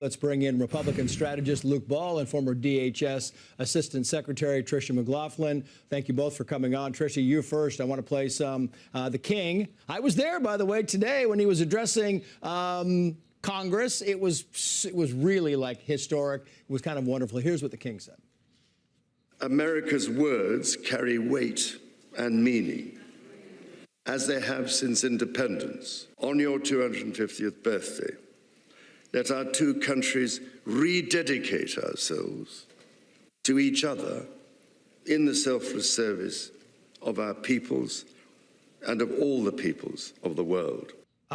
Let's bring in Republican strategist Luke Ball and former DHS Assistant Secretary Tricia McLaughlin. Thank you both for coming on. Tricia, you first. I want to play some The King. I was there, by the way, today when he was addressing Congress. It was really like historic. It was kind of wonderful. Here's what the King said. America's words carry weight and meaning, as they have since independence. On your 250th birthday, let our two countries rededicate ourselves to each other in the selfless service of our peoples and of all the peoples of the world.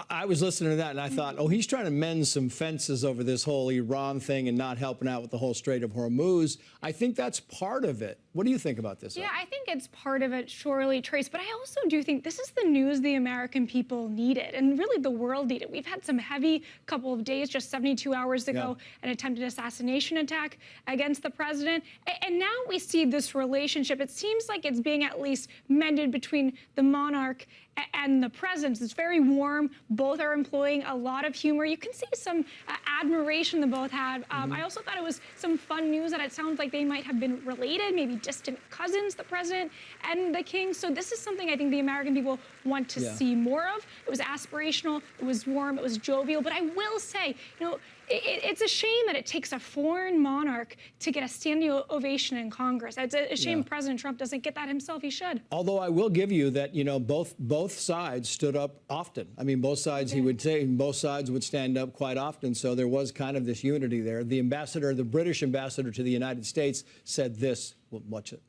I was listening to that and I thought, oh, he's trying to mend some fences over this whole Iran thing and not helping out with the whole Strait of Hormuz. I think that's part of it. What do you think about this? Yeah, I think it's part of it, surely, Trace. But I also do think this is the news the American people needed and really the world needed. We've had some heavy couple of days, just 72 hours ago, an attempted assassination attack against the president. And now we see this relationship. It seems like it's being at least mended between the monarch and the president. It's very warm. Both are employing a lot of humor. You can see some admiration they both had. I also thought it was some fun news that it sounds like they might have been related, maybe distant cousins, the president and the king. So this is something I think the American people want to see more of. It was aspirational, it was warm, it was jovial. But I will say, you know, it's a shame that it takes a foreign monarch to get a standing ovation in Congress. It's a shame President Trump doesn't get that himself. He should. Although I will give you that, you know, both sides stood up often. I mean, both sides, he would say, both sides would stand up quite often. So there was kind of this unity there. The ambassador, the British ambassador to the United States said this. Well, watch it.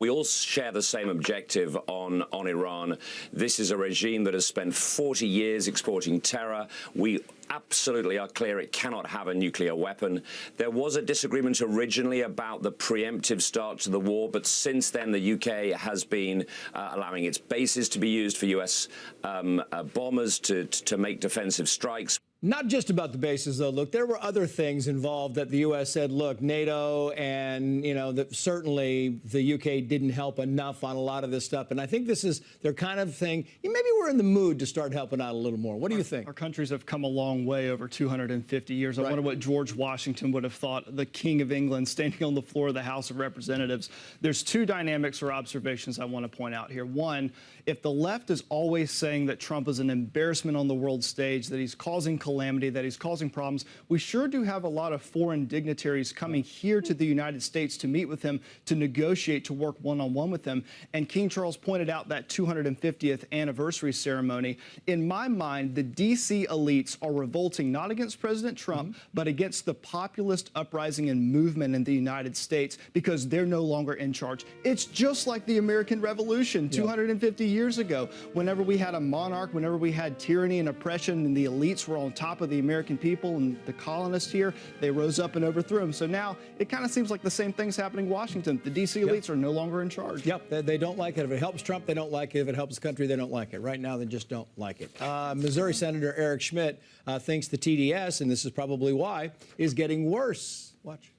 We all share the same objective on Iran. This is a regime that has spent 40 years exporting terror. We absolutely are clear it cannot have a nuclear weapon. There was a disagreement originally about the preemptive start to the war, but since then the UK has been allowing its bases to be used for US bombers to make defensive strikes. Not just about the bases, though. Look, there were other things involved that the U.S. said, look, NATO and, you know, that certainly the U.K. didn't help enough on a lot of this stuff. And I think this is their kind of thing. Maybe we're in the mood to start helping out a little more. What do you think? Our countries have come a long way over 250 years. I wonder what George Washington would have thought, the King of England standing on the floor of the House of Representatives. There's two dynamics or observations I want to point out here. One, if the left is always saying that Trump is an embarrassment on the world stage, that he's causing calamity, that he's causing problems, we sure do have a lot of foreign dignitaries coming here to the United States to meet with him, to negotiate, to work one-on-one with him. And King Charles pointed out that 250th anniversary ceremony. In my mind, the D.C. elites are revolting not against President Trump, but against the populist uprising and movement in the United States because they're no longer in charge. It's just like the American Revolution 250 years ago. Whenever we had a monarch, whenever we had tyranny and oppression and the elites were on top of the American people and the colonists here, they rose up and overthrew them. So now it kind of seems like the same thing's happening in Washington. The D.C. elites are no longer in charge. They don't like it. If it helps Trump, they don't like it. If it helps the country, they don't like it. Right now, they just don't like it. Missouri Senator Eric Schmidt thinks the TDS, and this is probably why, is getting worse. Watch.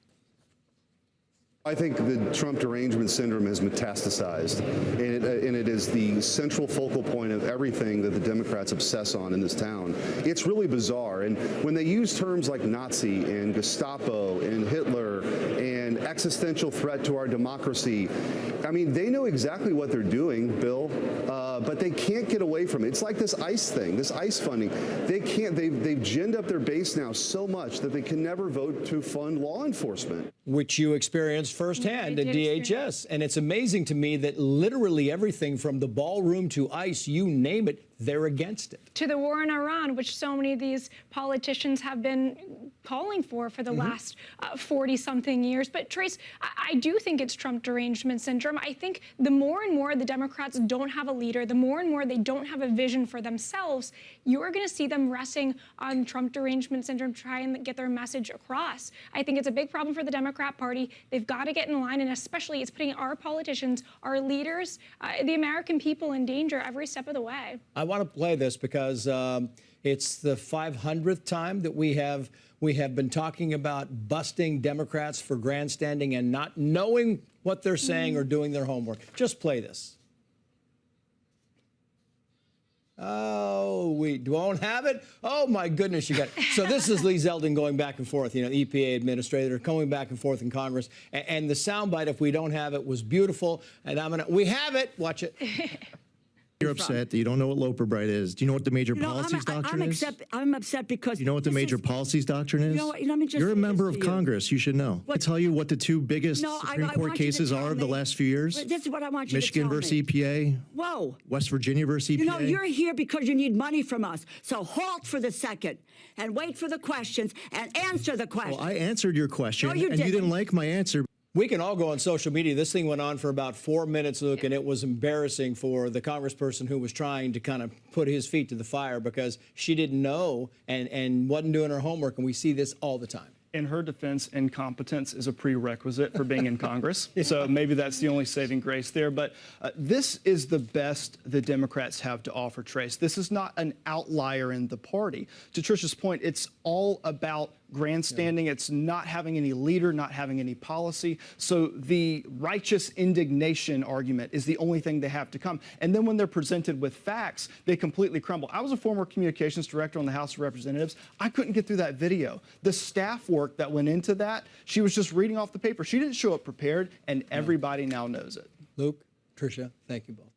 I think the Trump derangement syndrome has metastasized, and it is the central focal point of everything that the Democrats obsess on in this town. It's really bizarre, and when they use terms like Nazi and Gestapo and Hitler and existential threat to our democracy, I mean, they know exactly what they're doing, Bill, but they can't get away from it. It's like this ICE thing, this ICE funding. They can't, they've ginned up their base now so much that they can never vote to fund law enforcement. Which you experienced firsthand at DHS. And it's amazing to me that literally everything from the ballroom to ICE, you name it, they're against it. To the war in Iran, which so many of these politicians have been calling for the last 40-something years. But, Trace, I do think it's Trump derangement syndrome. I think the more and more the Democrats don't have a leader, the more and more they don't have a vision for themselves, you're going to see them resting on Trump derangement syndrome, try and get their message across. I think it's a big problem for the Democrat Party. They've got to get in line, and especially it's putting our politicians, our leaders, the American people in danger every step of the way. I want to play this because it's the 500th time that we have been talking about busting Democrats for grandstanding and not knowing what they're saying or doing their homework. Just play this. Oh, we don't have it? Oh, my goodness, you got it. So this is Lee Zeldin going back and forth, you know, the EPA administrator going back and forth in Congress. And the soundbite, if we don't have it, was beautiful. And we have it. Watch it. You're upset that you don't know what Loper Bright is. Do you know what the major policies doctrine is? I'm upset because... You know what the major policies doctrine is? You know what, let me just You're a say member this of to you. Congress. You should know. I tell you what the two biggest Supreme Court cases are of the last few years? This is what I want you Michigan to tell versus me. EPA. Whoa. West Virginia versus EPA. You know, you're here because you need money from us. So halt for the second and wait for the questions and answer the questions. Well, I answered your question, No, you and you didn't didn't. like my answer. We can all go on social media. This thing went on for about 4 minutes, Luke, and it was embarrassing for the congressperson who was trying to kind of put his feet to the fire because she didn't know and wasn't doing her homework, and we see this all the time. In her defense, incompetence is a prerequisite for being in Congress. So maybe that's the only saving grace there. But this is the best the Democrats have to offer, Trace. This is not an outlier in the party. To Tricia's point, it's all about grandstanding. Yeah. It's not having any leader, not having any policy. So the righteous indignation argument is the only thing they have to come. And then when they're presented with facts, they completely crumble. I was a former communications director on the House of Representatives. I couldn't get through that video. The staff work that went into that, she was just reading off the paper. She didn't show up prepared, and everybody now knows it. Luke, Tricia, thank you both.